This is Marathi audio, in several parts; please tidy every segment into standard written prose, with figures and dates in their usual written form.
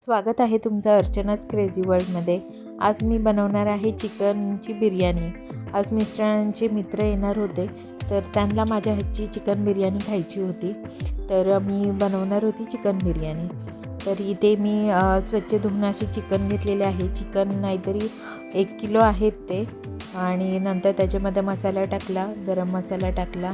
स्वागत आहे तुमचं अर्चनाच क्रेझी वर्ल्डमध्ये। आज मी बनवणार आहे चिकनची बिर्याणी। आज मिस्टरांचे मित्र येणार होते, तर त्यांना माझ्या हातची चिकन बिर्याणी खायची होती, तर मी बनवणार होती चिकन बिर्याणी। तर इथे मी स्वच्छ धुवून अशी चिकन घेतलेले आहे। चिकन नाहीतरी 1 किलो आहेत ते, आणि नंतर त्याच्यामध्ये मसाला टाकला, गरम मसाला टाकला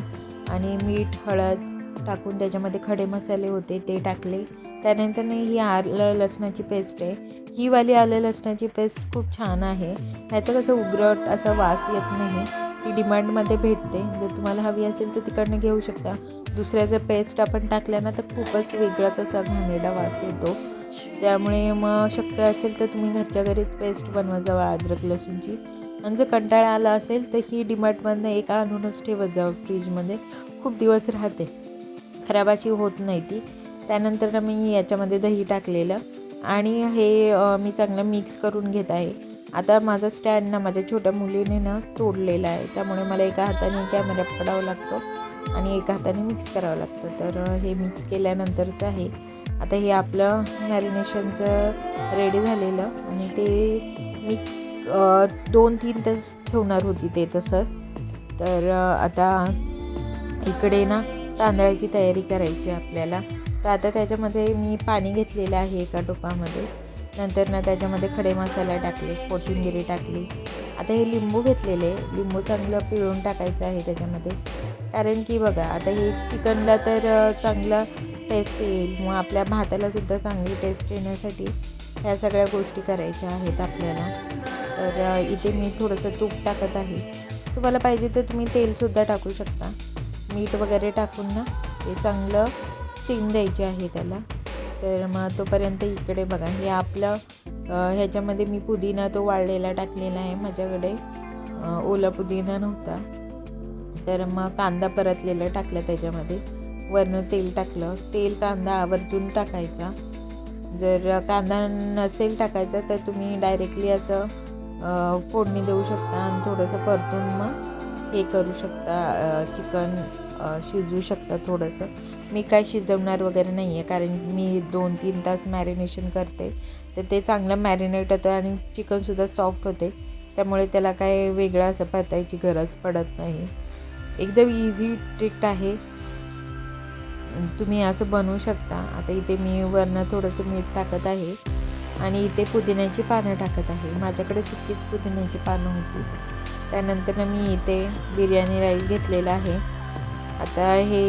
आणि मीठ हळद टाकून त्याच्यामध्ये खडे मसाले होते ते टाकले। त्यानंतर ही आलं लसणाची पेस्ट आहे। ही वाली आलं लसणाची पेस्ट खूप छान आहे। ह्याचं कसं उग्रट असा वास येत नाही। ती डिमांडमध्ये भेटते, जर तुम्हाला हवी असेल तर तिकडनं घेऊ शकता। दुसऱ्या जर पेस्ट आपण टाकल्या ना तर खूपच वेगळाच असा घाणेरडा वास येतो। त्यामुळे मग शक्य असेल तर तुम्ही घरच्या घरीच पेस्ट बनवा जावा अद्रक लसूणची। आणि जर कंटाळा आला असेल तर ही डिमांडमधनं एक आणूनच ठेवत जावं फ्रीजमध्ये, खूप दिवस राहते, खराब अशी होत नाही ती। त्यानंतर मी याच्यामध्ये दही टाकलेलं आणि हे मी चांगलं मिक्स करून घेत आहे। आता माझा स्टँड ना माझ्या छोट्या मुलीने ना तोडलेला आहे, त्यामुळे मला एका हाताने कॅमेरा पकडावा लागतो आणि एका हाताने मिक्स करावं लागतं। तर हे मिक्स केल्यानंतरचं आहे आता हे आपलं मॅरिनेशनचं रेडी झालेलं, आणि ते मी 2-3 तास ठेवणार होती ते तसंच। तर आता इकडे ना तांदळाची तयारी करायची आपल्याला। तर आता त्याच्यामध्ये मी पाणी घेतलेलं आहे एका टोपामध्ये। नंतर ना त्याच्यामध्ये खडे मसाला टाकले, कोथिंबीर टाकली। आता हे लिंबू घेतलेले, लिंबू चांगलं पिळून टाकायचं आहे त्याच्यामध्ये, कारण की बघा आता हे चिकनला तर चांगला टेस्ट येईल, मग आपल्या भाताला सुद्धा चांगली टेस्ट येण्यासाठी ह्या सगळ्या गोष्टी करायच्या आहेत आपल्याला। तर इथे मी थोडंसं तूप टाकत आहे, तुम्हाला पाहिजे तर तुम्ही तेलसुद्धा टाकू शकता। मीठ वगैरे टाकून ना हे चांगलं स्टीम द्यायची आहे त्याला। तर मग तोपर्यंत इकडे बघा हे आपलं ह्याच्यामध्ये मी पुदिना तो वाळलेला टाकलेला आहे, माझ्याकडे ओला पुदिना नव्हता। तर मग कांदा परतलेला टाकला त्याच्यामध्ये, वरनं तेल टाकलं। तेल कांदा आवर्जून टाकायचा। जर कांदा नसेल टाकायचा तर तुम्ही डायरेक्टली असं फोडणी देऊ शकता आणि थोडंसं परतून मग हे करू शकता, चिकन शिजवू शकता थोडंसं। मी काय शिजवणार वगैरे नाही आहे, कारण मी 2-3 तास मॅरिनेशन करते, तर ते चांगलं मॅरिनेट होतं आणि चिकनसुद्धा सॉफ्ट होते, त्यामुळे त्याला काय वेगळं असं परतायची गरज पडत नाही। एकदम इझी ट्रिक आहे, तुम्ही असं बनवू शकता। आता इथे मी वरनं थोडंसं मीठ टाकत आहे आणि इथे पुदिन्याची पानं टाकत आहे। माझ्याकडे सुकीच पुदिन्याची पानं होती। त्यानंतर मी इथे बिर्याणी राईस घेतलेला आहे। आता हे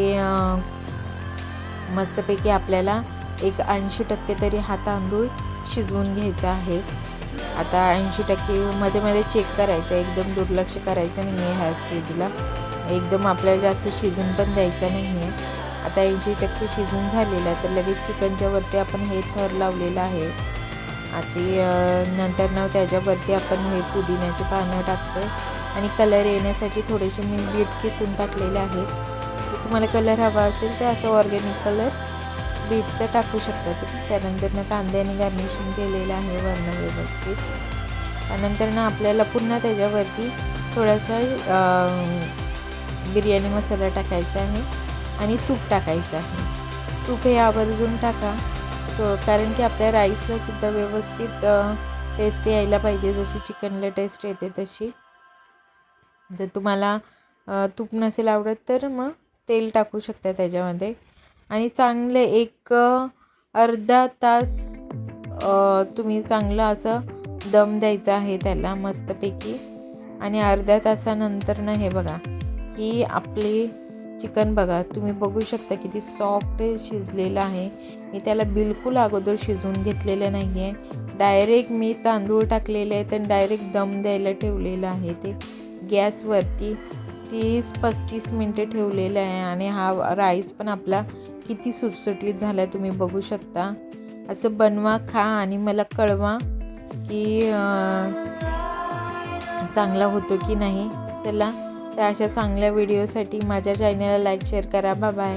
मस्तपैकी आपल्याला एक 80% तरी हा तांदूळ शिजवून घ्यायचा आहे। आता 80% मध्ये चेक करायचं, एकदम दुर्लक्ष करायचं नाही आहे ह्या स्टेजला, एकदम आपल्याला जास्त शिजून पण द्यायचं नाही आहे। आता 80% शिजून झालेलं आहे, तर लगेच चिकनच्या वरती आपण हे थर लावलेलं आहे। आता नंतर ना त्याच्यावरती आपण हे पुदिन्याची पानं टाकतो आणि कलर येण्यासाठी थोडेसे मी बीट किसून टाकलेले आहेत। जर तुम्हाला कलर हवा असेल तर असं ऑर्गॅनिक कलर बीटचा टाकू शकता तुम्ही। त्यानंतर ना कांद्याने गार्निशिंग केलेलं आहे वरनं व्यवस्थित। त्यानंतर ना आपल्याला पुन्हा त्याच्यावरती थोडासा बिर्याणी मसाला टाकायचा आहे आणि तूप टाकायचं आहे। तूप हे आवर्जून टाका, कारण की आपल्या राईसला सुद्धा व्यवस्थित टेस्ट यायला पाहिजे, जशी चिकनला टेस्ट येते तशी। जर तुम्हाला तूप नसेल आवडत तर मग तेल टाकू शकता त्याच्यामध्ये, आणि चांगले एक अर्धा तास तुम्ही चांगलं असं दम द्यायचा आहे त्याला मस्तपैकी। आणि अर्ध्या तासानंतर ना हे बघा ही आपली चिकन बघा, तुम्ही बघू शकता किती सॉफ्ट शिजलेलं आहे। मी त्याला बिलकुल अगोदर शिजवून घेतलेलं नाही आहे, डायरेक्ट मी तांदूळ टाकलेले आहेत आणि डायरेक्ट दम द्यायला ठेवलेलं आहे। ते गॅसवरती 30-35 मिनटं ठेवलेलं आहे, आणि हा राईस पण आपला किती सुटसुटीत झाला तुम्ही बघू शकता। असं बनवा, खा आणि मला कळवा की चांगला होतो की नाही। चला, तर अशा चांगल्या व्हिडिओसाठी माझ्या चॅनलला लाईक शेअर करा। Bye bye.